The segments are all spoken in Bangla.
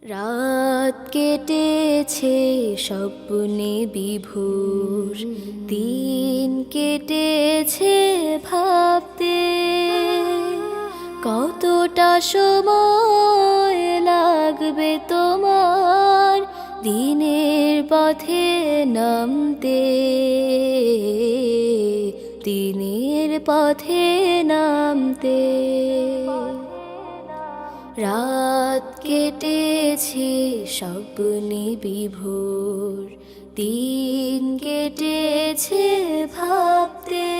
রাত কেটেছে স্বপ্নে বিভোর, দিন কেটেছে ভাবতে। কতটা সময় লাগবে তোমার দিনের পথে নামতে, দিনের পথে নামতে। রাত কেটেছে স্বপ্নে বিভোর, দিন কেটেছে ভাবতে।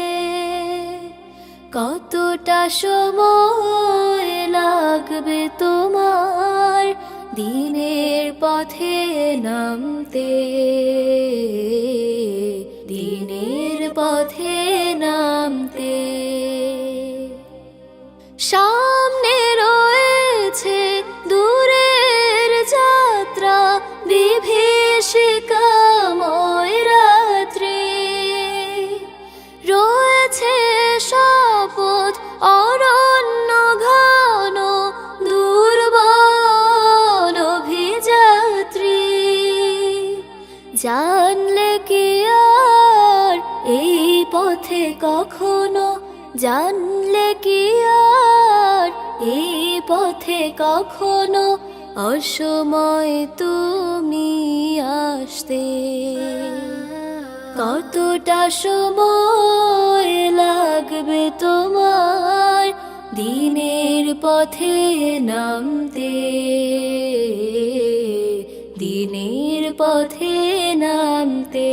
কতটা সময় লাগবে তোমার দিনের পথে নামতে, দিনের পথে নামতে। সামনে রয়েছে দূরের যাত্রা, বিভীষিকাময় রাত্রি। রয়েছে শপথ অরণ্য ঘন, দুর্বল অভিযাত্রী। জানলে কি আর এই পথে কখনো, জানলে কি আর এই পথে কখনো অসময় তুমি আসতে। কতটা সময় লাগবে তোমার দিনের পথে নামতে, দিনের পথে নামতে।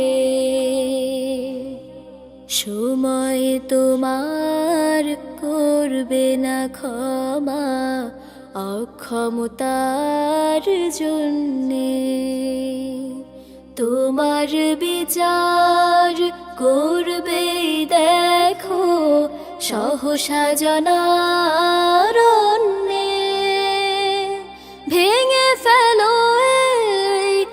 সময় তোমার করবে না ক্ষমা অক্ষমতার জন্যে। তোমার বিচার করবে দেখো সহসা জনারণ্যে। ভেঙে ফেলো এই